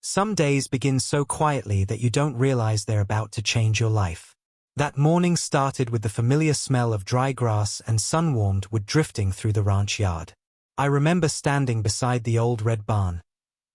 Some days begin so quietly that you don't realize they're about to change your life. That morning started with the familiar smell of dry grass and sun-warmed wood drifting through the ranch yard. I remember standing beside the old red barn,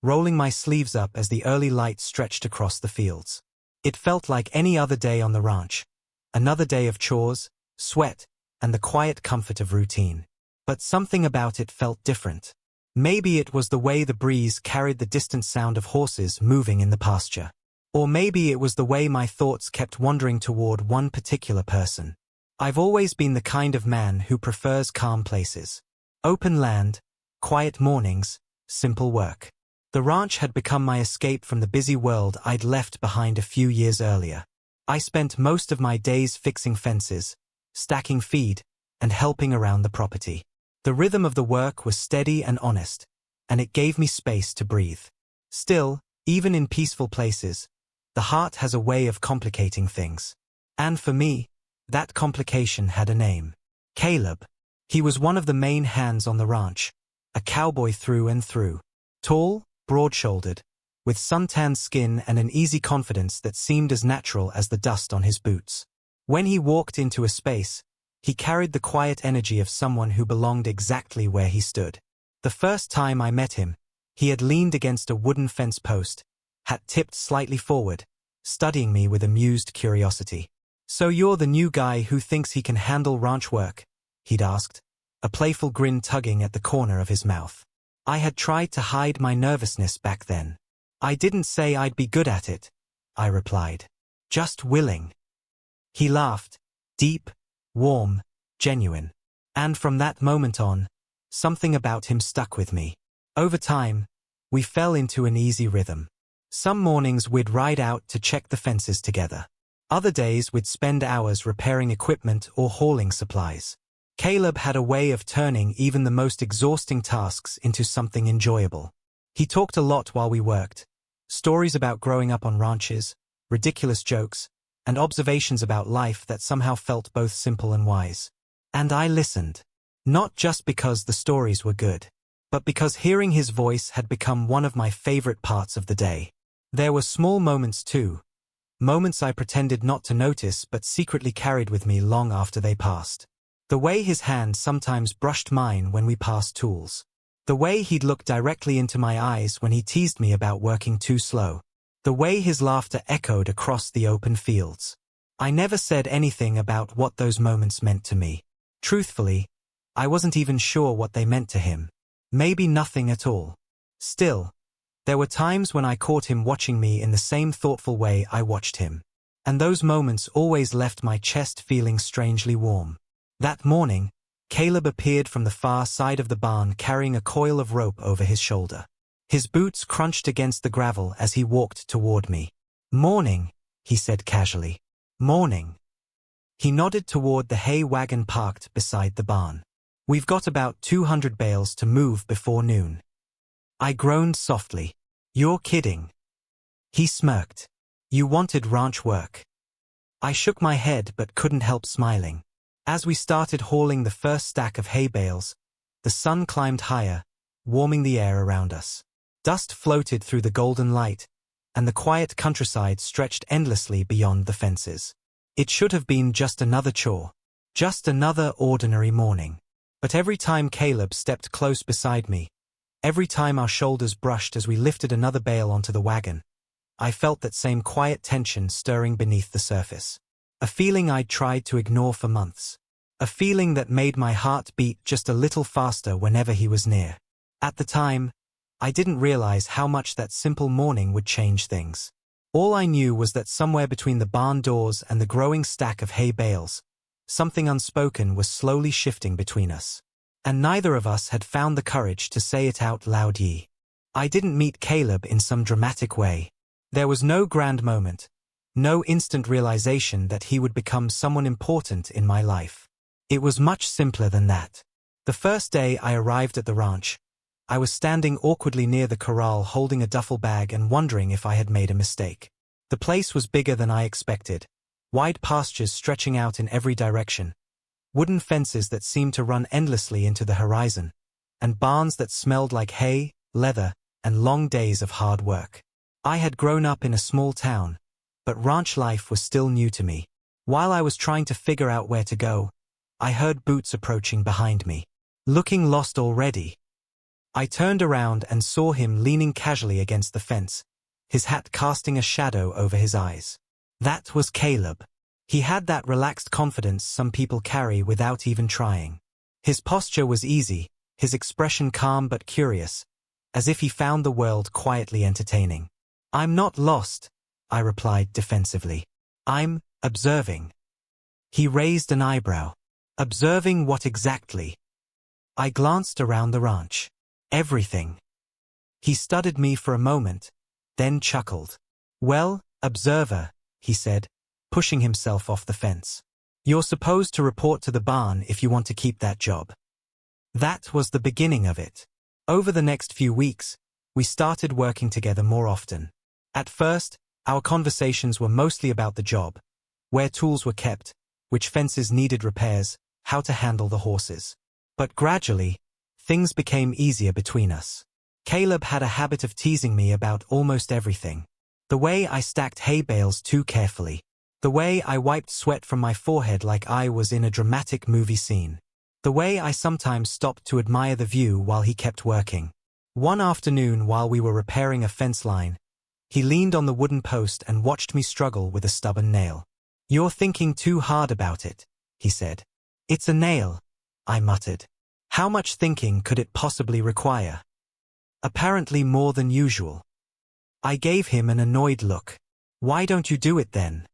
rolling my sleeves up as the early light stretched across the fields. It felt like any other day on the ranch, another day of chores, sweat, and the quiet comfort of routine. But something about it felt different. Maybe it was the way the breeze carried the distant sound of horses moving in the pasture. Or maybe it was the way my thoughts kept wandering toward one particular person. I've always been the kind of man who prefers calm places. Open land, quiet mornings, simple work. The ranch had become my escape from the busy world I'd left behind a few years earlier. I spent most of my days fixing fences, stacking feed, and helping around the property. The rhythm of the work was steady and honest, and it gave me space to breathe. Still, even in peaceful places, the heart has a way of complicating things. And for me, that complication had a name. Caleb. He was one of the main hands on the ranch, a cowboy through and through. Tall, broad-shouldered, with suntanned skin and an easy confidence that seemed as natural as the dust on his boots. When he walked into a space, he carried the quiet energy of someone who belonged exactly where he stood. The first time I met him, he had leaned against a wooden fence post, hat tipped slightly forward, studying me with amused curiosity. "So you're the new guy who thinks he can handle ranch work?" he'd asked, a playful grin tugging at the corner of his mouth. I had tried to hide my nervousness back then. "I didn't say I'd be good at it," I replied. "Just willing." He laughed, deep, warm, genuine. And from that moment on, something about him stuck with me. Over time, we fell into an easy rhythm. Some mornings we'd ride out to check the fences together. Other days we'd spend hours repairing equipment or hauling supplies. Caleb had a way of turning even the most exhausting tasks into something enjoyable. He talked a lot while we worked. Stories about growing up on ranches, ridiculous jokes, and observations about life that somehow felt both simple and wise. And I listened. Not just because the stories were good, but because hearing his voice had become one of my favorite parts of the day. There were small moments too. Moments I pretended not to notice but secretly carried with me long after they passed. The way his hand sometimes brushed mine when we passed tools. The way he'd look directly into my eyes when he teased me about working too slow. The way his laughter echoed across the open fields. I never said anything about what those moments meant to me. Truthfully, I wasn't even sure what they meant to him. Maybe nothing at all. Still, there were times when I caught him watching me in the same thoughtful way I watched him. And those moments always left my chest feeling strangely warm. That morning, Caleb appeared from the far side of the barn carrying a coil of rope over his shoulder. His boots crunched against the gravel as he walked toward me. "Morning," he said casually. "Morning." He nodded toward the hay wagon parked beside the barn. "We've got about 200 bales to move before noon." I groaned softly. "You're kidding." He smirked. "You wanted ranch work." I shook my head but couldn't help smiling. As we started hauling the first stack of hay bales, the sun climbed higher, warming the air around us. Dust floated through the golden light, and the quiet countryside stretched endlessly beyond the fences. It should have been just another chore, just another ordinary morning. But every time Caleb stepped close beside me, every time our shoulders brushed as we lifted another bale onto the wagon, I felt that same quiet tension stirring beneath the surface. A feeling I'd tried to ignore for months. A feeling that made my heart beat just a little faster whenever he was near. At the time, I didn't realize how much that simple morning would change things. All I knew was that somewhere between the barn doors and the growing stack of hay bales, something unspoken was slowly shifting between us. And neither of us had found the courage to say it out loud yet. I didn't meet Caleb in some dramatic way. There was no grand moment. No instant realization that he would become someone important in my life. It was much simpler than that. The first day I arrived at the ranch, I was standing awkwardly near the corral holding a duffel bag and wondering if I had made a mistake. The place was bigger than I expected. Wide pastures stretching out in every direction. Wooden fences that seemed to run endlessly into the horizon. And barns that smelled like hay, leather, and long days of hard work. I had grown up in a small town, but ranch life was still new to me. While I was trying to figure out where to go, I heard Boots approaching behind me. Looking lost already? I turned around and saw him leaning casually against the fence, his hat casting a shadow over his eyes. That was Caleb. He had that relaxed confidence some people carry without even trying. His posture was easy, his expression calm but curious, as if he found the world quietly entertaining. "I'm not lost," I replied defensively. "I'm observing." He raised an eyebrow. "Observing what exactly?" I glanced around the ranch. "Everything." He studied me for a moment, then chuckled. "Well, observer," he said, pushing himself off the fence. "You're supposed to report to the barn if you want to keep that job." That was the beginning of it. Over the next few weeks, we started working together more often. At first, our conversations were mostly about the job, where tools were kept, which fences needed repairs, how to handle the horses. But gradually, things became easier between us. Caleb had a habit of teasing me about almost everything. The way I stacked hay bales too carefully. The way I wiped sweat from my forehead like I was in a dramatic movie scene. The way I sometimes stopped to admire the view while he kept working. One afternoon while we were repairing a fence line, he leaned on the wooden post and watched me struggle with a stubborn nail. "You're thinking too hard about it," he said. "It's a nail," I muttered. How much thinking could it possibly require? Apparently more than usual. I gave him an annoyed look. "Why don't you do it then?"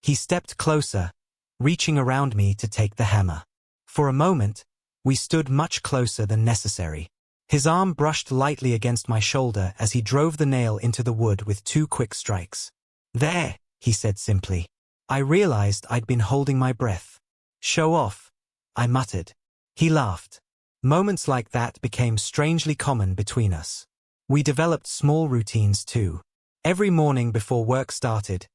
He stepped closer, reaching around me to take the hammer. For a moment, we stood much closer than necessary. His arm brushed lightly against my shoulder as he drove the nail into the wood with 2 quick strikes. "There," he said simply. I realized I'd been holding my breath. "Show off," I muttered. He laughed. Moments like that became strangely common between us. We developed small routines too. Every morning before work started,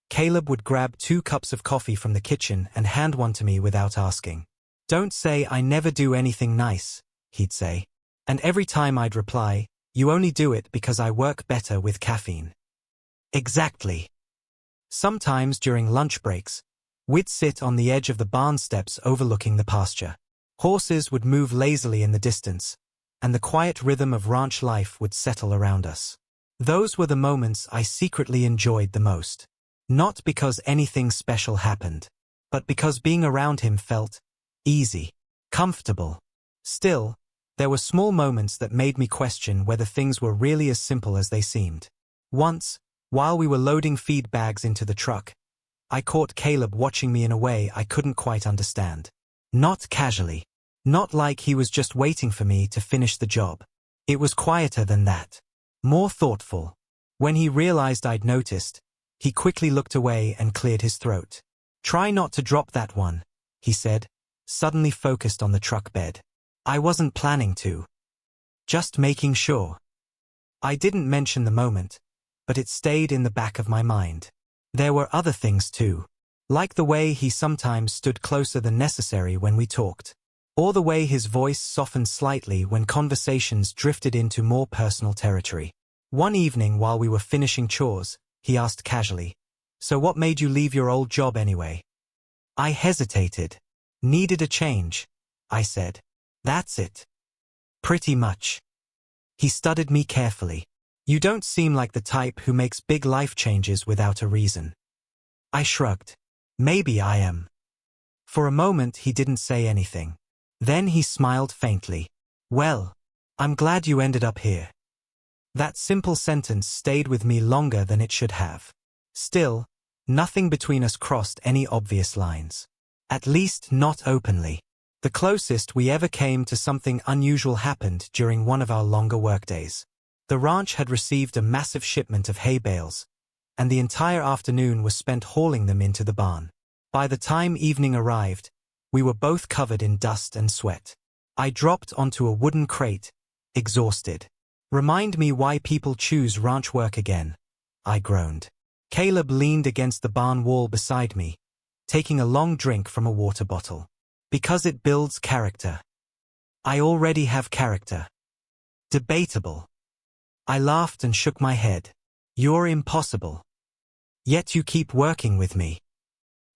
Caleb would grab 2 cups of coffee from the kitchen and hand one to me without asking. "Don't say I never do anything nice," he'd say. And every time I'd reply, "You only do it because I work better with caffeine." Exactly. Sometimes during lunch breaks, we'd sit on the edge of the barn steps overlooking the pasture. Horses would move lazily in the distance, and the quiet rhythm of ranch life would settle around us. Those were the moments I secretly enjoyed the most. Not because anything special happened, but because being around him felt easy, comfortable. Still, there were small moments that made me question whether things were really as simple as they seemed. Once, while we were loading feed bags into the truck, I caught Caleb watching me in a way I couldn't quite understand. Not casually. Not like he was just waiting for me to finish the job. It was quieter than that. More thoughtful. When he realized I'd noticed, he quickly looked away and cleared his throat. "Try not to drop that one," he said, suddenly focused on the truck bed. "I wasn't planning to. Just making sure." I didn't mention the moment, but it stayed in the back of my mind. There were other things too. Like the way he sometimes stood closer than necessary when we talked. Or the way his voice softened slightly when conversations drifted into more personal territory. One evening while we were finishing chores, he asked casually, "So what made you leave your old job anyway?" I hesitated. "Needed a change," I said. "That's it." "Pretty much." He studied me carefully. "You don't seem like the type who makes big life changes without a reason." I shrugged. "Maybe I am." For a moment he didn't say anything. Then he smiled faintly. "Well, I'm glad you ended up here." That simple sentence stayed with me longer than it should have. Still, nothing between us crossed any obvious lines. At least not openly. The closest we ever came to something unusual happened during one of our longer workdays. The ranch had received a massive shipment of hay bales, and the entire afternoon was spent hauling them into the barn. By the time evening arrived, we were both covered in dust and sweat. I dropped onto a wooden crate, exhausted. "Remind me why people choose ranch work again," I groaned. Caleb leaned against the barn wall beside me, taking a long drink from a water bottle. "Because it builds character." "I already have character." "Debatable." I laughed and shook my head. You're impossible. Yet you keep working with me.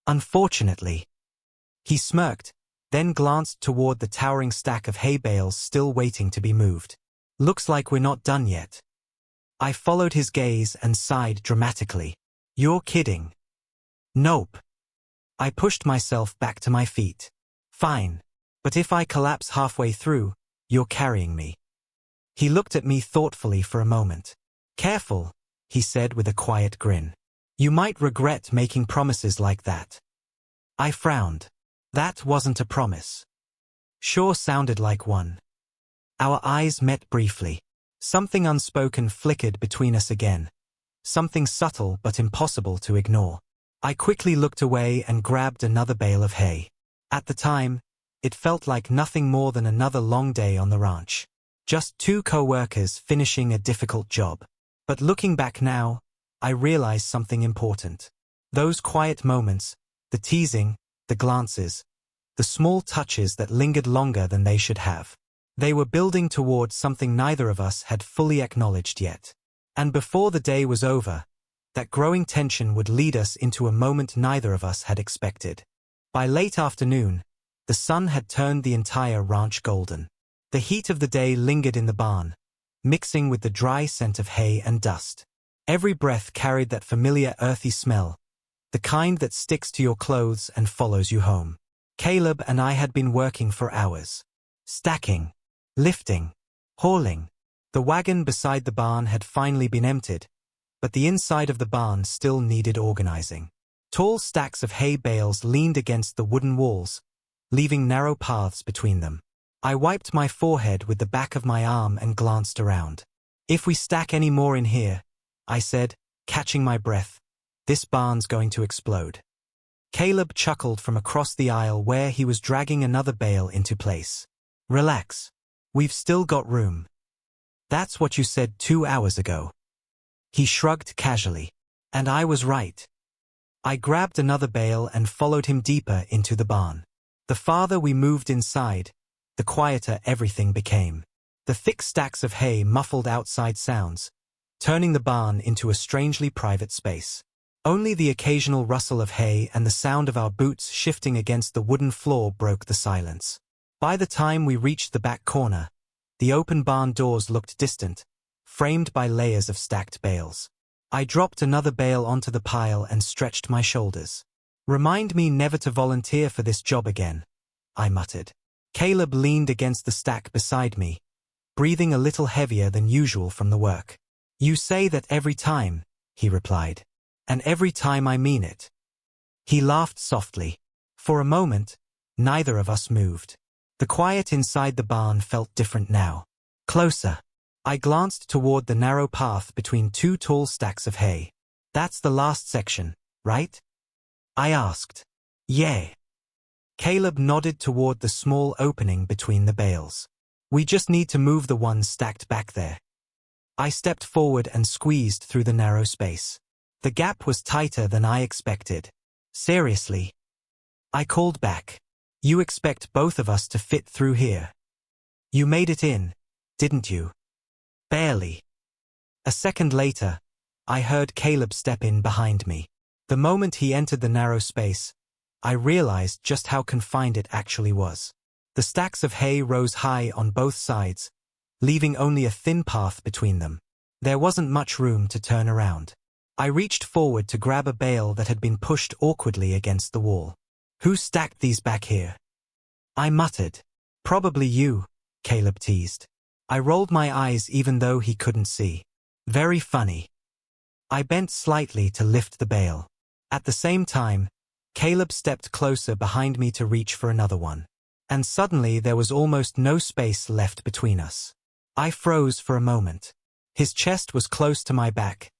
Unfortunately. He smirked, then glanced toward the towering stack of hay bales still waiting to be moved. Looks like we're not done yet. I followed his gaze and sighed dramatically. You're kidding. Nope. I pushed myself back to my feet. Fine. But if I collapse halfway through, you're carrying me. He looked at me thoughtfully for a moment. Careful, he said with a quiet grin. You might regret making promises like that. I frowned. That wasn't a promise. Sure sounded like one. Our eyes met briefly. Something unspoken flickered between us again. Something subtle but impossible to ignore. I quickly looked away and grabbed another bale of hay. At the time, it felt like nothing more than another long day on the ranch. Just two co-workers finishing a difficult job. But looking back now, I realized something important. Those quiet moments, the teasing, the glances, the small touches that lingered longer than they should have. They were building towards something neither of us had fully acknowledged yet. And before the day was over, that growing tension would lead us into a moment neither of us had expected. By late afternoon, the sun had turned the entire ranch golden. The heat of the day lingered in the barn, mixing with the dry scent of hay and dust. Every breath carried that familiar earthy smell, the kind that sticks to your clothes and follows you home. Caleb and I had been working for hours. Stacking, lifting, hauling. The wagon beside the barn had finally been emptied, but the inside of the barn still needed organizing. Tall stacks of hay bales leaned against the wooden walls, leaving narrow paths between them. I wiped my forehead with the back of my arm and glanced around. If we stack any more in here, I said, catching my breath, this barn's going to explode. Caleb chuckled from across the aisle where he was dragging another bale into place. Relax. We've still got room. That's what you said 2 hours ago. He shrugged casually. And I was right. I grabbed another bale and followed him deeper into the barn. The farther we moved inside, the quieter everything became. The thick stacks of hay muffled outside sounds, turning the barn into a strangely private space. Only the occasional rustle of hay and the sound of our boots shifting against the wooden floor broke the silence. By the time we reached the back corner, the open barn doors looked distant, framed by layers of stacked bales. I dropped another bale onto the pile and stretched my shoulders. Remind me never to volunteer for this job again, I muttered. Caleb leaned against the stack beside me, breathing a little heavier than usual from the work. You say that every time, he replied. And every time I mean it. He laughed softly. For a moment, neither of us moved. The quiet inside the barn felt different now. Closer. I glanced toward the narrow path between two tall stacks of hay. That's the last section, right? I asked. Yeah. Caleb nodded toward the small opening between the bales. We just need to move the ones stacked back there. I stepped forward and squeezed through the narrow space. The gap was tighter than I expected. Seriously? I called back. You expect both of us to fit through here? You made it in, didn't you? Barely. A second later, I heard Caleb step in behind me. The moment he entered the narrow space, I realized just how confined it actually was. The stacks of hay rose high on both sides, leaving only a thin path between them. There wasn't much room to turn around. I reached forward to grab a bale that had been pushed awkwardly against the wall. Who stacked these back here? I muttered. Probably you, Caleb teased. I rolled my eyes even though he couldn't see. Very funny. I bent slightly to lift the bale. At the same time, Caleb stepped closer behind me to reach for another one. And suddenly there was almost no space left between us. I froze for a moment. His chest was close to my back,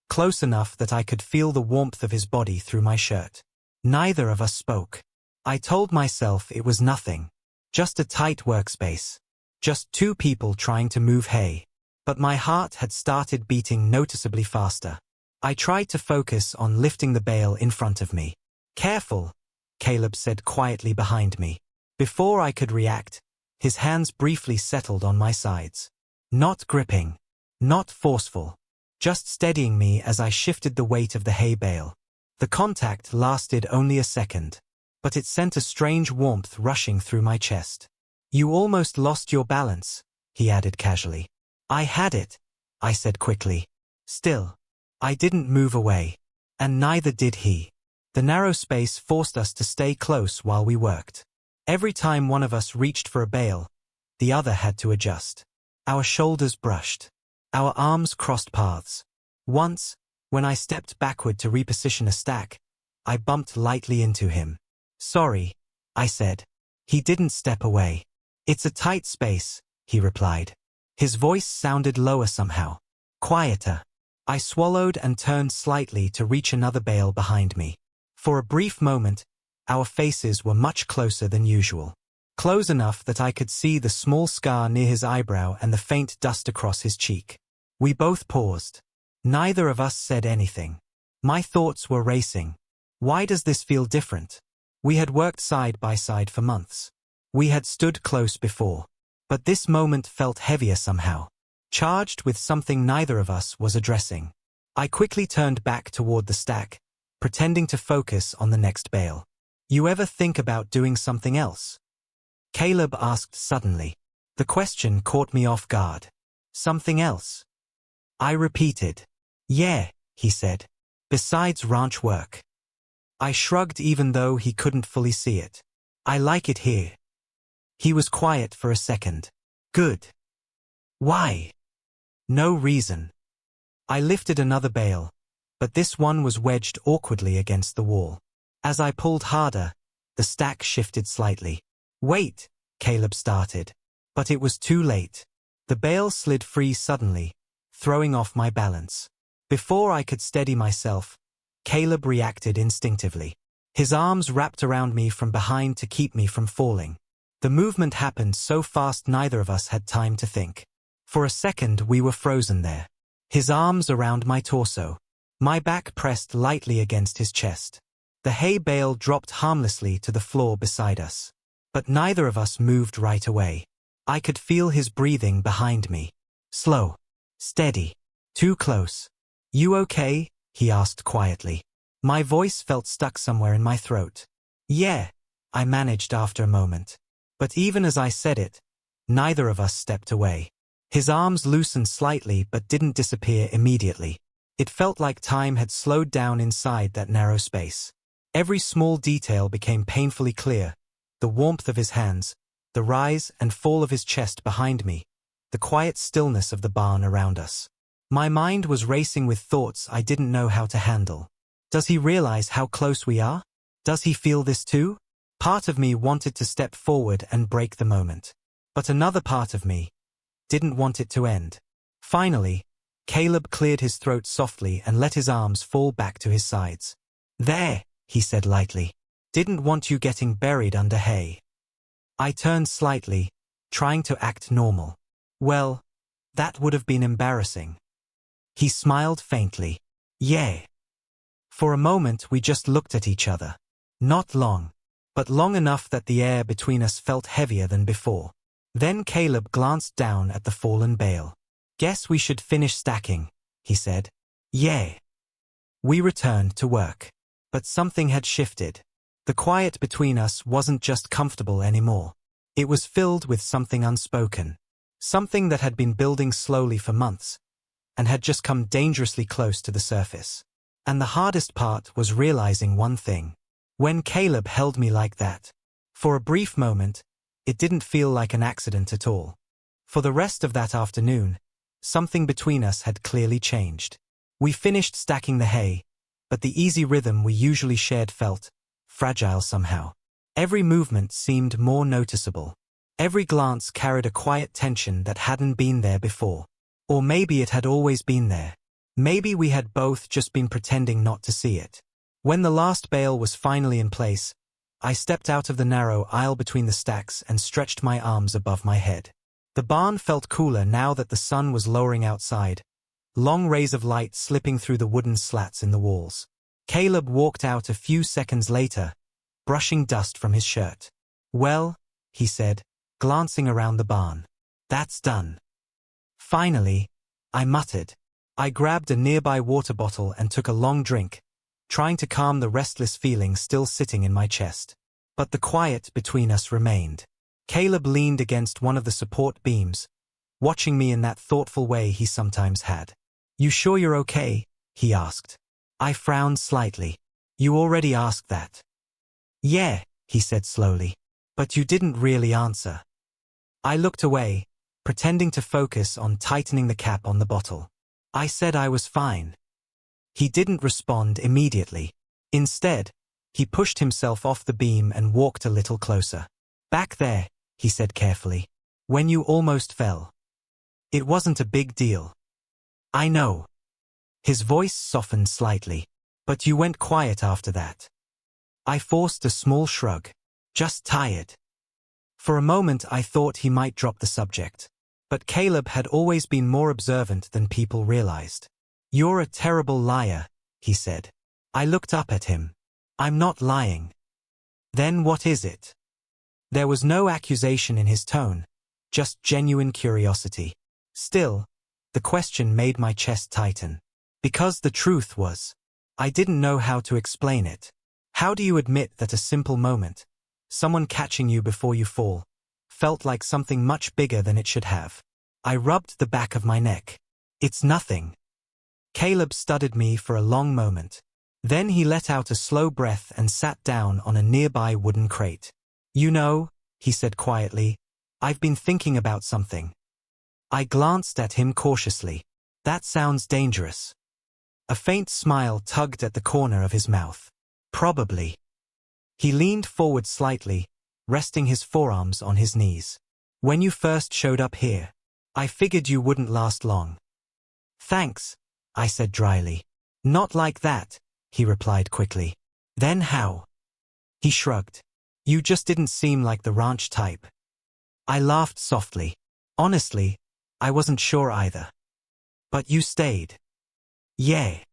close enough that I could feel the warmth of his body through my shirt. Neither of us spoke. I told myself it was nothing. Just a tight workspace. Just two people trying to move hay. But my heart had started beating noticeably faster. I tried to focus on lifting the bale in front of me. Careful, Caleb said quietly behind me. Before I could react, his hands briefly settled on my sides. Not gripping. Not forceful. just steadying me as I shifted the weight of the hay bale. The contact lasted only a second, but it sent a strange warmth rushing through my chest. "You almost lost your balance," he added casually. "I had it," I said quickly. Still, I didn't move away. And neither did he. The narrow space forced us to stay close while we worked. Every time one of us reached for a bale, the other had to adjust. Our shoulders brushed. Our arms crossed paths. Once, when I stepped backward to reposition a stack, I bumped lightly into him. "Sorry," I said. He didn't step away. "It's a tight space," he replied. His voice sounded lower somehow. Quieter. I swallowed and turned slightly to reach another bale behind me. For a brief moment, our faces were much closer than usual. Close enough that I could see the small scar near his eyebrow and the faint dust across his cheek. We both paused. Neither of us said anything. My thoughts were racing. Why does this feel different? We had worked side by side for months. We had stood close before. But this moment felt heavier somehow, charged with something neither of us was addressing. I quickly turned back toward the stack, pretending to focus on the next bale. "You ever think about doing something else?" Caleb asked suddenly. The question caught me off guard. "Something else?" I repeated. "Yeah," he said. "Besides ranch work." I shrugged even though he couldn't fully see it. "I like it here." He was quiet for a second. "Good. Why?" "No reason." I lifted another bale, but this one was wedged awkwardly against the wall. As I pulled harder, the stack shifted slightly. "Wait," Caleb started. But it was too late. The bale slid free suddenly, throwing off my balance. Before I could steady myself, Caleb reacted instinctively. His arms wrapped around me from behind to keep me from falling. The movement happened so fast neither of us had time to think. For a second we were frozen there. His arms around my torso. My back pressed lightly against his chest. The hay bale dropped harmlessly to the floor beside us. But neither of us moved right away. I could feel his breathing behind me. Slow. Steady. Too close. "You okay?" he asked quietly. My voice felt stuck somewhere in my throat. "Yeah," I managed after a moment. But even as I said it, neither of us stepped away. His arms loosened slightly but didn't disappear immediately. It felt like time had slowed down inside that narrow space. Every small detail became painfully clear. The warmth of his hands, the rise and fall of his chest behind me, the quiet stillness of the barn around us. My mind was racing with thoughts I didn't know how to handle. Does he realize how close we are? Does he feel this too? Part of me wanted to step forward and break the moment. But another part of me didn't want it to end. Finally, Caleb cleared his throat softly and let his arms fall back to his sides. "There," he said lightly. "Didn't want you getting buried under hay." I turned slightly, trying to act normal. "Well, that would have been embarrassing." He smiled faintly. "Yeah." For a moment we just looked at each other. Not long, but long enough that the air between us felt heavier than before. Then Caleb glanced down at the fallen bale. "Guess we should finish stacking," he said. "Yeah." We returned to work. But something had shifted. The quiet between us wasn't just comfortable anymore. It was filled with something unspoken. Something that had been building slowly for months, and had just come dangerously close to the surface. And the hardest part was realizing one thing. When Caleb held me like that, for a brief moment, it didn't feel like an accident at all. For the rest of that afternoon, something between us had clearly changed. We finished stacking the hay, but the easy rhythm we usually shared felt fragile somehow. Every movement seemed more noticeable. Every glance carried a quiet tension that hadn't been there before. Or maybe it had always been there. Maybe we had both just been pretending not to see it. When the last bale was finally in place, I stepped out of the narrow aisle between the stacks and stretched my arms above my head. The barn felt cooler now that the sun was lowering outside, long rays of light slipping through the wooden slats in the walls. Caleb walked out a few seconds later, brushing dust from his shirt. "Well," he said, glancing around the barn. "That's done." "Finally," I muttered. I grabbed a nearby water bottle and took a long drink, trying to calm the restless feeling still sitting in my chest. But the quiet between us remained. Caleb leaned against one of the support beams, watching me in that thoughtful way he sometimes had. "You sure you're okay?" he asked. I frowned slightly. "You already asked that." "Yeah," he said slowly. "But you didn't really answer." I looked away, pretending to focus on tightening the cap on the bottle. I said I was fine. He didn't respond immediately. Instead, he pushed himself off the beam and walked a little closer. "Back there," he said carefully. "When you almost fell. It wasn't a big deal." "I know." His voice softened slightly. "But you went quiet after that." I forced a small shrug. "Just tired." For a moment I thought he might drop the subject. But Caleb had always been more observant than people realized. "You're a terrible liar," he said. I looked up at him. "I'm not lying." "Then what is it?" There was no accusation in his tone, just genuine curiosity. Still, the question made my chest tighten. Because the truth was, I didn't know how to explain it. How do you admit that a simple moment, someone catching you before you fall, felt like something much bigger than it should have? I rubbed the back of my neck. "It's nothing." Caleb studied me for a long moment. Then he let out a slow breath and sat down on a nearby wooden crate. "You know," he said quietly, "I've been thinking about something." I glanced at him cautiously. "That sounds dangerous." A faint smile tugged at the corner of his mouth. "Probably." He leaned forward slightly, resting his forearms on his knees. "When you first showed up here, I figured you wouldn't last long." "Thanks," I said dryly. "Not like that," he replied quickly. "Then how?" He shrugged. "You just didn't seem like the ranch type." I laughed softly. Honestly, I wasn't sure either. "But you stayed." "Yeah."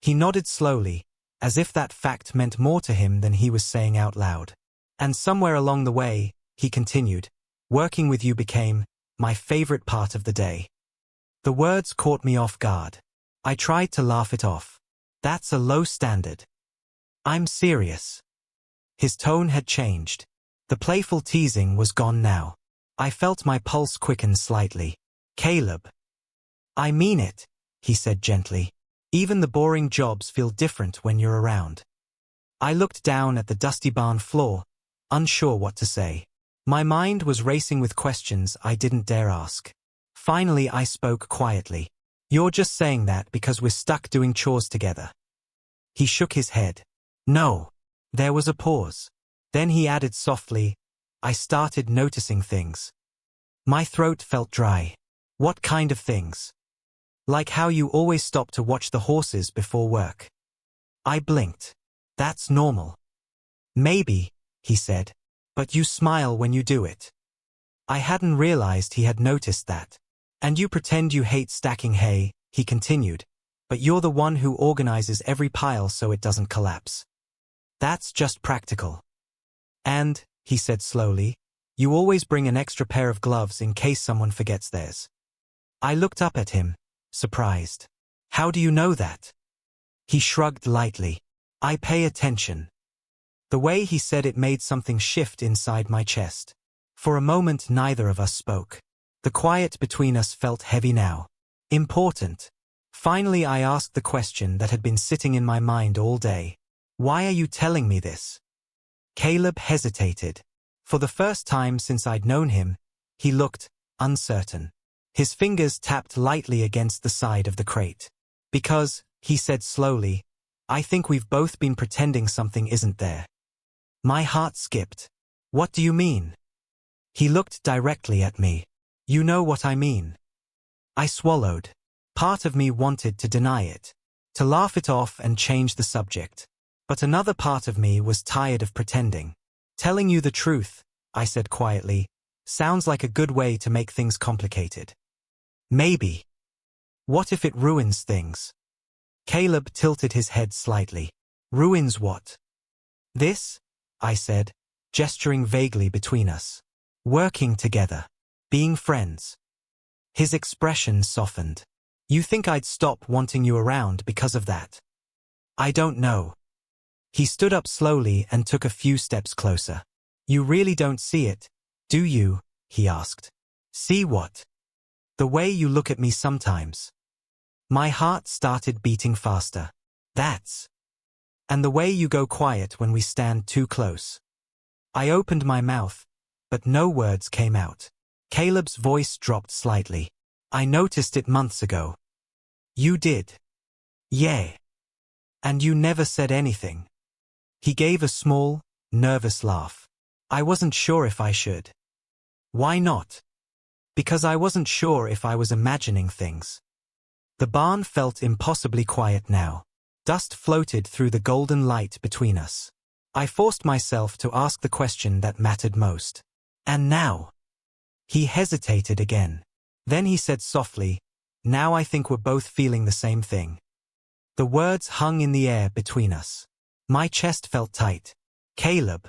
He nodded slowly, as if that fact meant more to him than he was saying out loud. "And somewhere along the way," he continued, "working with you became my favorite part of the day." The words caught me off guard. I tried to laugh it off. "That's a low standard." "I'm serious." His tone had changed. The playful teasing was gone now. I felt my pulse quicken slightly. "Caleb." "I mean it," he said gently. "Even the boring jobs feel different when you're around." I looked down at the dusty barn floor, unsure what to say. My mind was racing with questions I didn't dare ask. Finally I spoke quietly. "You're just saying that because we're stuck doing chores together." He shook his head. "No." There was a pause. Then he added softly, "I started noticing things." My throat felt dry. "What kind of things?" "Like how you always stop to watch the horses before work." I blinked. "That's normal." "Maybe," he said, "but you smile when you do it." I hadn't realized he had noticed that. "And you pretend you hate stacking hay," he continued, "but you're the one who organizes every pile so it doesn't collapse." "That's just practical." "And," he said slowly, "you always bring an extra pair of gloves in case someone forgets theirs." I looked up at him, surprised. "How do you know that?" He shrugged lightly. "I pay attention." The way he said it made something shift inside my chest. For a moment neither of us spoke. The quiet between us felt heavy now. Important. Finally I asked the question that had been sitting in my mind all day. "Why are you telling me this?" Caleb hesitated. For the first time since I'd known him, he looked uncertain. His fingers tapped lightly against the side of the crate. "Because," he said slowly, "I think we've both been pretending something isn't there." My heart skipped. "What do you mean?" He looked directly at me. "You know what I mean." I swallowed. Part of me wanted to deny it, to laugh it off and change the subject. But another part of me was tired of pretending. "Telling you the truth," I said quietly, "sounds like a good way to make things complicated." "Maybe." "What if it ruins things?" Caleb tilted his head slightly. "Ruins what?" "This," I said, gesturing vaguely between us. "Working together. Being friends." His expression softened. You think I'd stop wanting you around because of that? I don't know. He stood up slowly and took a few steps closer. You really don't see it, do you? He asked. See what? The way you look at me sometimes. My heart started beating faster. That's. And the way you go quiet when we stand too close. I opened my mouth, but no words came out. Caleb's voice dropped slightly. I noticed it months ago. You did. Yeah. And you never said anything. He gave a small, nervous laugh. I wasn't sure if I should. Why not? Because I wasn't sure if I was imagining things. The barn felt impossibly quiet now. Dust floated through the golden light between us. I forced myself to ask the question that mattered most. And now? He hesitated again. Then he said softly, now I think we're both feeling the same thing. The words hung in the air between us. My chest felt tight. Caleb.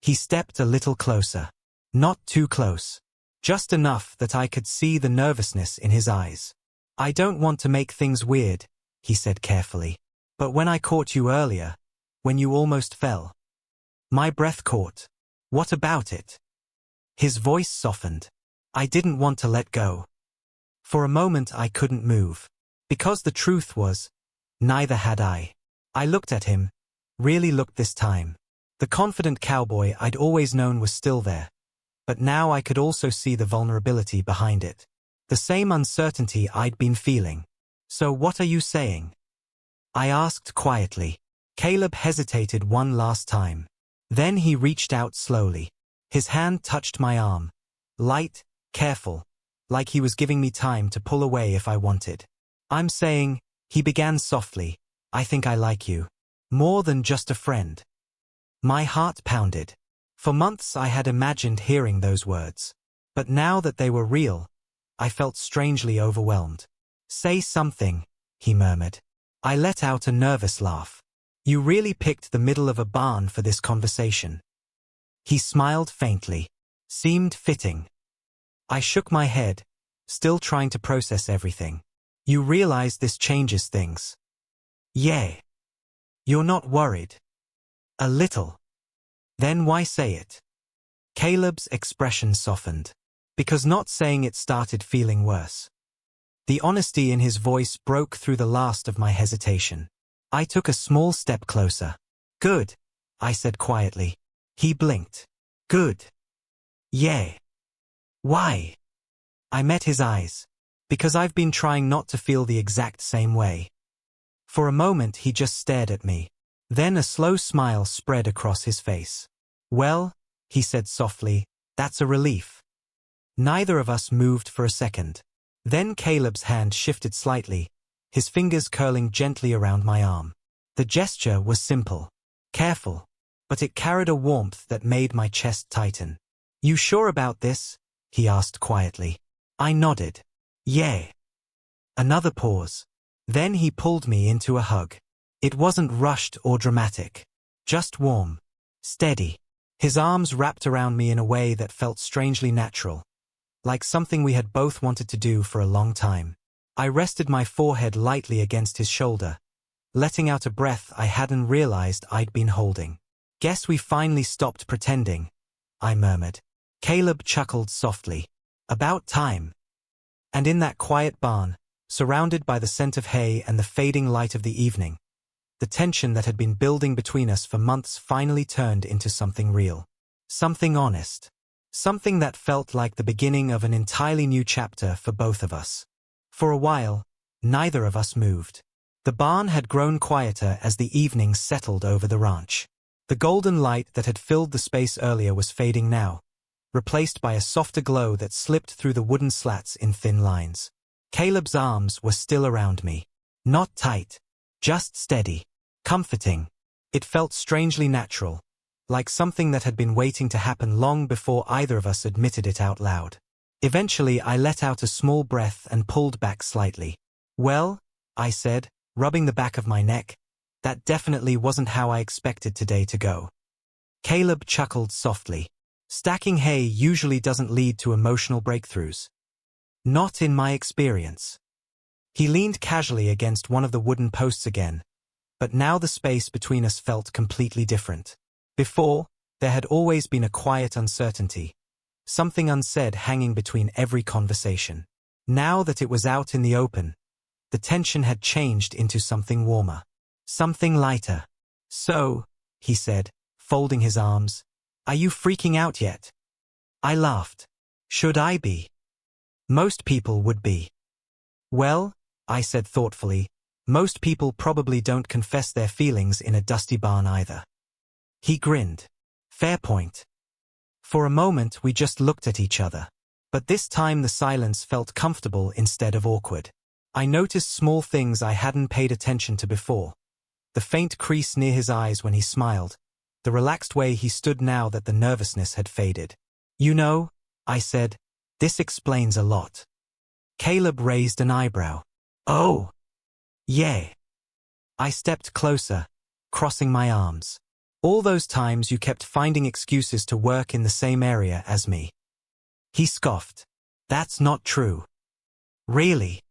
He stepped a little closer. Not too close. Just enough that I could see the nervousness in his eyes. I don't want to make things weird, he said carefully. But when I caught you earlier, when you almost fell. My breath caught. What about it? His voice softened. I didn't want to let go. For a moment I couldn't move. Because the truth was, neither had I. I looked at him, really looked this time. The confident cowboy I'd always known was still there. But now I could also see the vulnerability behind it. The same uncertainty I'd been feeling. So what are you saying? I asked quietly. Caleb hesitated one last time. Then he reached out slowly. His hand touched my arm. Light, careful, like he was giving me time to pull away if I wanted. I'm saying, he began softly, I think I like you. More than just a friend. My heart pounded. For months I had imagined hearing those words. But now that they were real, I felt strangely overwhelmed. Say something, he murmured. I let out a nervous laugh. You really picked the middle of a barn for this conversation. He smiled faintly. Seemed fitting. I shook my head, still trying to process everything. You realize this changes things. Yeah. You're not worried. A little. Then why say it? Caleb's expression softened. Because not saying it started feeling worse. The honesty in his voice broke through the last of my hesitation. I took a small step closer. Good, I said quietly. He blinked. Good. Yeah. Why? I met his eyes. Because I've been trying not to feel the exact same way. For a moment he just stared at me. Then a slow smile spread across his face. Well, he said softly, that's a relief. Neither of us moved for a second. Then Caleb's hand shifted slightly, his fingers curling gently around my arm. The gesture was simple, careful, but it carried a warmth that made my chest tighten. You sure about this? He asked quietly. I nodded. Yeah. Another pause. Then he pulled me into a hug. It wasn't rushed or dramatic. Just warm. Steady. His arms wrapped around me in a way that felt strangely natural. Like something we had both wanted to do for a long time. I rested my forehead lightly against his shoulder, letting out a breath I hadn't realized I'd been holding. Guess we finally stopped pretending, I murmured. Caleb chuckled softly. About time. And in that quiet barn, surrounded by the scent of hay and the fading light of the evening, the tension that had been building between us for months finally turned into something real. Something honest. Something that felt like the beginning of an entirely new chapter for both of us. For a while, neither of us moved. The barn had grown quieter as the evening settled over the ranch. The golden light that had filled the space earlier was fading now, replaced by a softer glow that slipped through the wooden slats in thin lines. Caleb's arms were still around me. Not tight, just steady, comforting. It felt strangely natural. Like something that had been waiting to happen long before either of us admitted it out loud. Eventually I let out a small breath and pulled back slightly. Well, I said, rubbing the back of my neck, that definitely wasn't how I expected today to go. Caleb chuckled softly. Stacking hay usually doesn't lead to emotional breakthroughs. Not in my experience. He leaned casually against one of the wooden posts again, but now the space between us felt completely different. Before, there had always been a quiet uncertainty, something unsaid hanging between every conversation. Now that it was out in the open, the tension had changed into something warmer, something lighter. "So," he said, folding his arms, "are you freaking out yet?" I laughed. "Should I be? Most people would be." "Well," I said thoughtfully, "most people probably don't confess their feelings in a dusty barn either." He grinned. "Fair point." For a moment we just looked at each other. But this time the silence felt comfortable instead of awkward. I noticed small things I hadn't paid attention to before. The faint crease near his eyes when he smiled, the relaxed way he stood now that the nervousness had faded. "You know," I said, "this explains a lot." Caleb raised an eyebrow. "Oh. Yeah." I stepped closer, crossing my arms. "All those times you kept finding excuses to work in the same area as me." He scoffed. "That's not true." "Really?"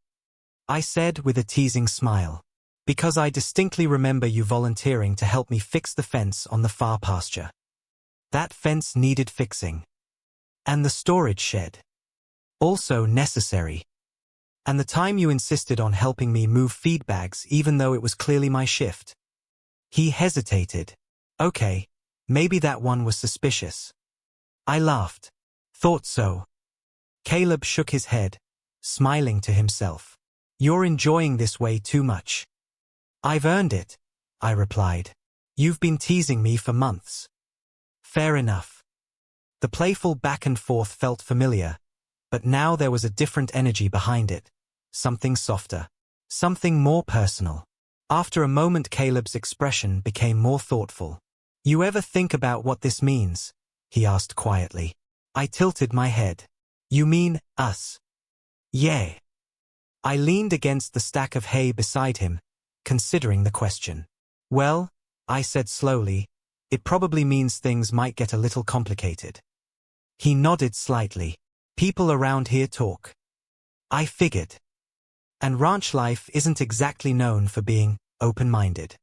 I said with a teasing smile. "Because I distinctly remember you volunteering to help me fix the fence on the far pasture. That fence needed fixing. And the storage shed. Also necessary. And the time you insisted on helping me move feed bags even though it was clearly my shift." He hesitated. "Okay, maybe that one was suspicious." I laughed. "Thought so." Caleb shook his head, smiling to himself. "You're enjoying this way too much." "I've earned it," I replied. "You've been teasing me for months." "Fair enough." The playful back and forth felt familiar, but now there was a different energy behind it. Something softer. Something more personal. After a moment Caleb's expression became more thoughtful. "You ever think about what this means?" he asked quietly. I tilted my head. "You mean, us?" "Yeah." I leaned against the stack of hay beside him, considering the question. "Well," I said slowly, "it probably means things might get a little complicated." He nodded slightly. "People around here talk." I figured. And ranch life isn't exactly known for being open-minded.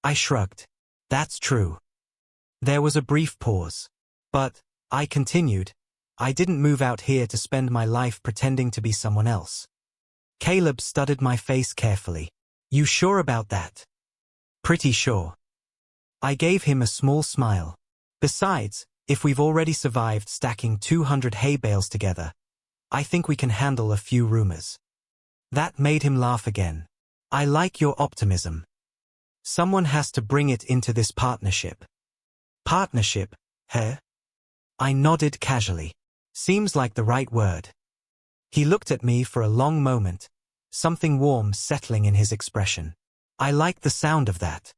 I shrugged. "That's true." There was a brief pause. "But," I continued, "I didn't move out here to spend my life pretending to be someone else." Caleb studied my face carefully. "You sure about that?" "Pretty sure." I gave him a small smile. "Besides, if we've already survived stacking 200 hay bales together, I think we can handle a few rumors." That made him laugh again. "I like your optimism. Someone has to bring it into this partnership." "Partnership, huh?" I nodded casually. "Seems like the right word." He looked at me for a long moment, something warm settling in his expression. I liked the sound of that.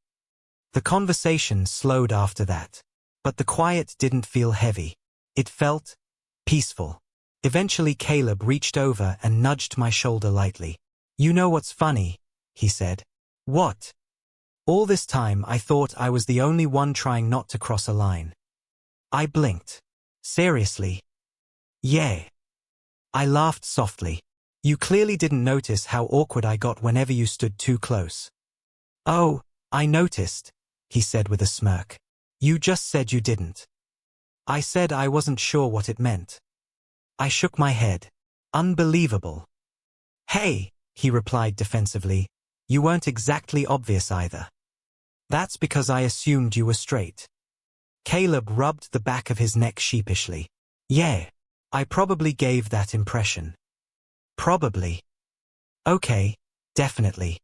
The conversation slowed after that. But the quiet didn't feel heavy. It felt peaceful. Eventually Caleb reached over and nudged my shoulder lightly. "You know what's funny?" he said. "What?" All this time I thought I was the only one trying not to cross a line. I blinked. "Seriously?" "Yeah." I laughed softly. "You clearly didn't notice how awkward I got whenever you stood too close." "Oh, I noticed," he said with a smirk. "You just said you didn't." I said I wasn't sure what it meant. I shook my head. "Unbelievable." "Hey," he replied defensively, "you weren't exactly obvious either." "That's because I assumed you were straight." Caleb rubbed the back of his neck sheepishly. "Yeah. I probably gave that impression." "Probably." "Okay, definitely."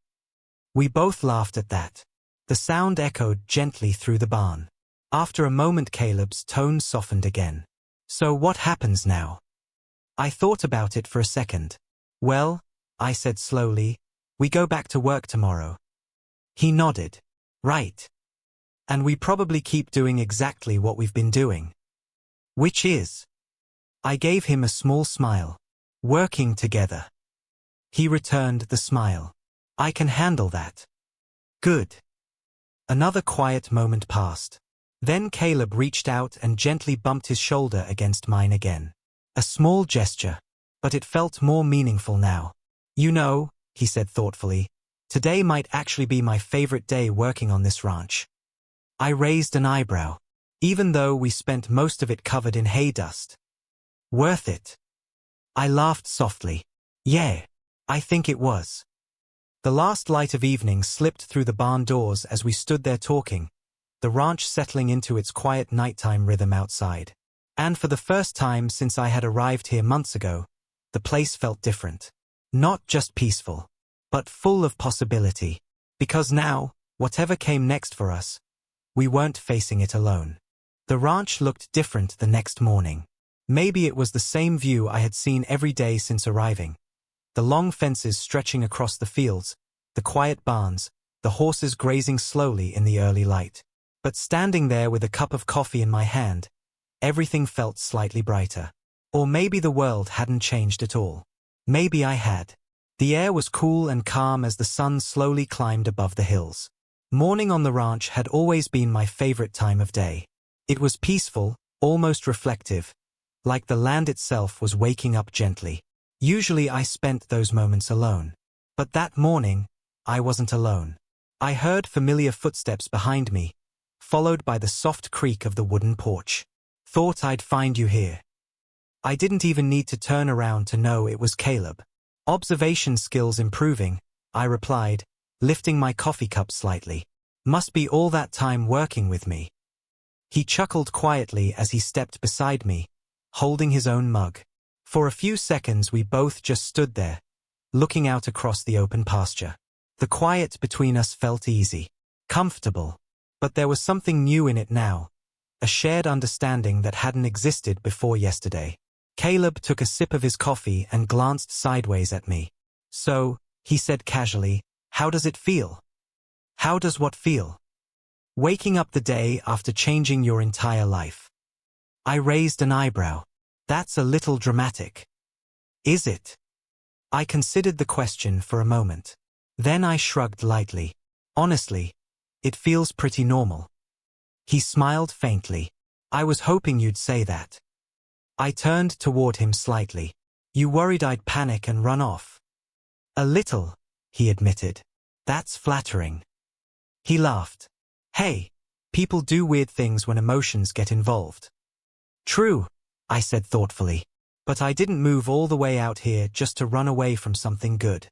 We both laughed at that. The sound echoed gently through the barn. After a moment Caleb's tone softened again. "So what happens now?" I thought about it for a second. "Well," I said slowly, "we go back to work tomorrow." He nodded. "Right. And we probably keep doing exactly what we've been doing." "Which is?" I gave him a small smile. "Working together." He returned the smile. "I can handle that." "Good." Another quiet moment passed. Then Caleb reached out and gently bumped his shoulder against mine again. A small gesture, but it felt more meaningful now. "You know," he said thoughtfully. Today might actually be my favorite day working on this ranch. I raised an eyebrow. Even though we spent most of it covered in hay dust. Worth it. I laughed softly. Yeah, I think it was. The last light of evening slipped through the barn doors as we stood there talking, the ranch settling into its quiet nighttime rhythm outside. And for the first time since I had arrived here months ago, the place felt different. Not just peaceful, but full of possibility. Because now, whatever came next for us, we weren't facing it alone. The ranch looked different the next morning. Maybe it was the same view I had seen every day since arriving. The long fences stretching across the fields, the quiet barns, the horses grazing slowly in the early light. But standing there with a cup of coffee in my hand, everything felt slightly brighter. Or maybe the world hadn't changed at all. Maybe I had. The air was cool and calm as the sun slowly climbed above the hills. Morning on the ranch had always been my favorite time of day. It was peaceful, almost reflective, like the land itself was waking up gently. Usually I spent those moments alone. But that morning, I wasn't alone. I heard familiar footsteps behind me, followed by the soft creak of the wooden porch. Thought I'd find you here. I didn't even need to turn around to know it was Caleb. Observation skills improving, I replied, lifting my coffee cup slightly. Must be all that time working with me. He chuckled quietly as he stepped beside me, holding his own mug. For a few seconds we both just stood there, looking out across the open pasture. The quiet between us felt easy, comfortable, but there was something new in it now, a shared understanding that hadn't existed before yesterday. Caleb took a sip of his coffee and glanced sideways at me. So, he said casually, how does it feel? How does what feel? Waking up the day after changing your entire life. I raised an eyebrow. That's a little dramatic. Is it? I considered the question for a moment. Then I shrugged lightly. Honestly, it feels pretty normal. He smiled faintly. I was hoping you'd say that. I turned toward him slightly. You worried I'd panic and run off? A little, he admitted. That's flattering. He laughed. Hey, people do weird things when emotions get involved. True, I said thoughtfully. But I didn't move all the way out here just to run away from something good.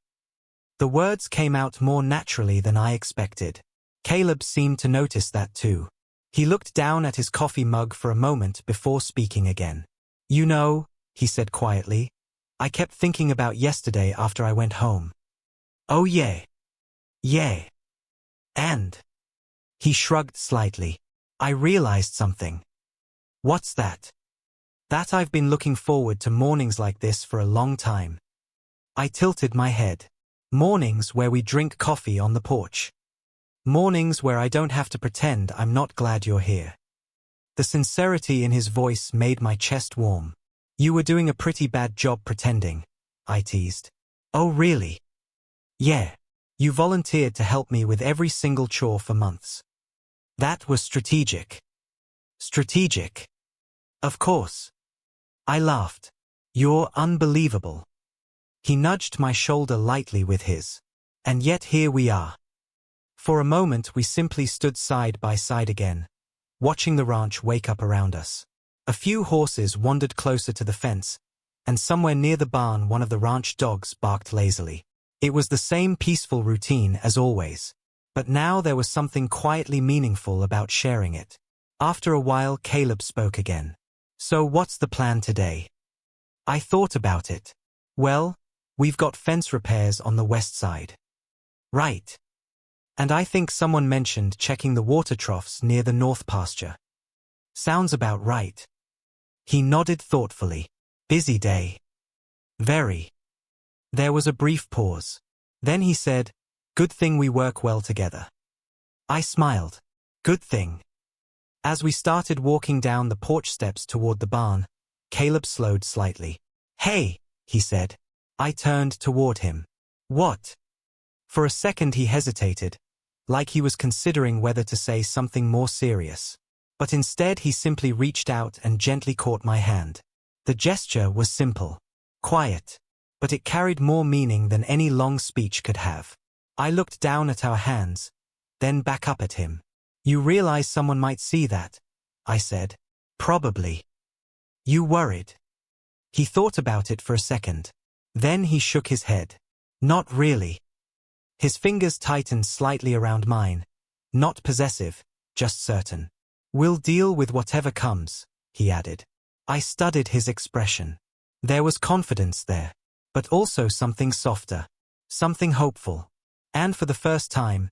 The words came out more naturally than I expected. Caleb seemed to notice that too. He looked down at his coffee mug for a moment before speaking again. You know, he said quietly, I kept thinking about yesterday after I went home. Oh yeah. Yeah. And? He shrugged slightly. I realized something. What's that? That I've been looking forward to mornings like this for a long time. I tilted my head. Mornings where we drink coffee on the porch. Mornings where I don't have to pretend I'm not glad you're here. The sincerity in his voice made my chest warm. You were doing a pretty bad job pretending, I teased. Oh really? Yeah. You volunteered to help me with every single chore for months. That was strategic. Strategic. Of course. I laughed. You're unbelievable. He nudged my shoulder lightly with his. And yet here we are. For a moment we simply stood side by side again, watching the ranch wake up around us. A few horses wandered closer to the fence, and somewhere near the barn one of the ranch dogs barked lazily. It was the same peaceful routine as always, but now there was something quietly meaningful about sharing it. After a while Caleb spoke again. So what's the plan today? I thought about it. Well, we've got fence repairs on the west side. Right. And I think someone mentioned checking the water troughs near the north pasture. Sounds about right. He nodded thoughtfully. Busy day. Very. There was a brief pause. Then he said, good thing we work well together. I smiled. Good thing. As we started walking down the porch steps toward the barn, Caleb slowed slightly. Hey, he said. I turned toward him. What? For a second he hesitated, like he was considering whether to say something more serious. But instead he simply reached out and gently caught my hand. The gesture was simple, quiet, but it carried more meaning than any long speech could have. I looked down at our hands, then back up at him. You realize someone might see that, I said. Probably. You worried? He thought about it for a second. Then he shook his head. Not really. His fingers tightened slightly around mine. Not possessive, just certain. We'll deal with whatever comes, he added. I studied his expression. There was confidence there, but also something softer, something hopeful. And for the first time,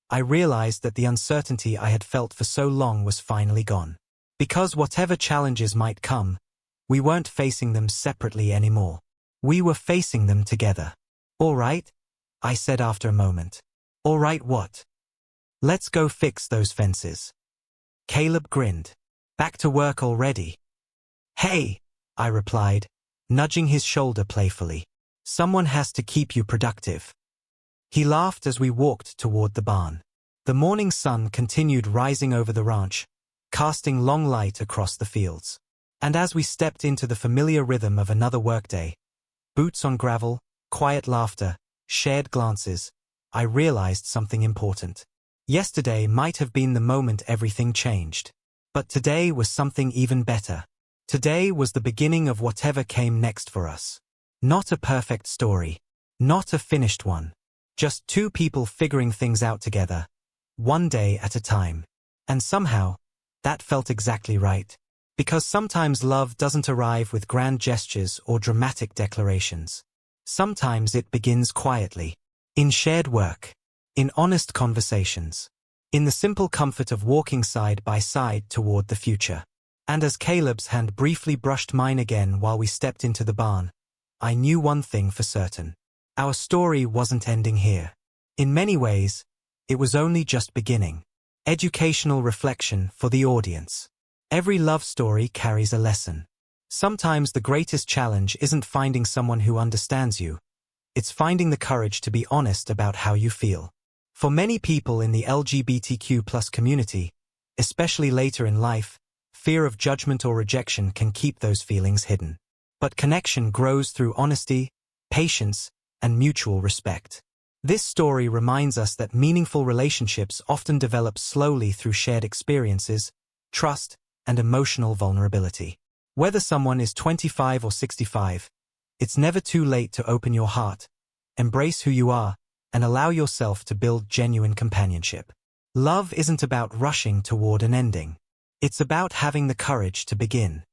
I realized that the uncertainty I had felt for so long was finally gone. Because whatever challenges might come, we weren't facing them separately anymore. We were facing them together. All right, I said after a moment. All right what? Let's go fix those fences. Caleb grinned. Back to work already? Hey, I replied, nudging his shoulder playfully. Someone has to keep you productive. He laughed as we walked toward the barn. The morning sun continued rising over the ranch, casting long light across the fields. And as we stepped into the familiar rhythm of another workday, boots on gravel, quiet laughter, shared glances, I realized something important. Yesterday might have been the moment everything changed. But today was something even better. Today was the beginning of whatever came next for us. Not a perfect story. Not a finished one. Just two people figuring things out together, one day at a time. And somehow, that felt exactly right. Because sometimes love doesn't arrive with grand gestures or dramatic declarations. Sometimes it begins quietly. In shared work. In honest conversations. In the simple comfort of walking side by side toward the future. And as Caleb's hand briefly brushed mine again while we stepped into the barn, I knew one thing for certain. Our story wasn't ending here. In many ways, it was only just beginning. Educational reflection for the audience. Every love story carries a lesson. Sometimes the greatest challenge isn't finding someone who understands you. It's finding the courage to be honest about how you feel. For many people in the LGBTQ+ community, especially later in life, fear of judgment or rejection can keep those feelings hidden. But connection grows through honesty, patience, and mutual respect. This story reminds us that meaningful relationships often develop slowly through shared experiences, trust, and emotional vulnerability. Whether someone is 25 or 65, it's never too late to open your heart, embrace who you are, and allow yourself to build genuine companionship. Love isn't about rushing toward an ending. It's about having the courage to begin.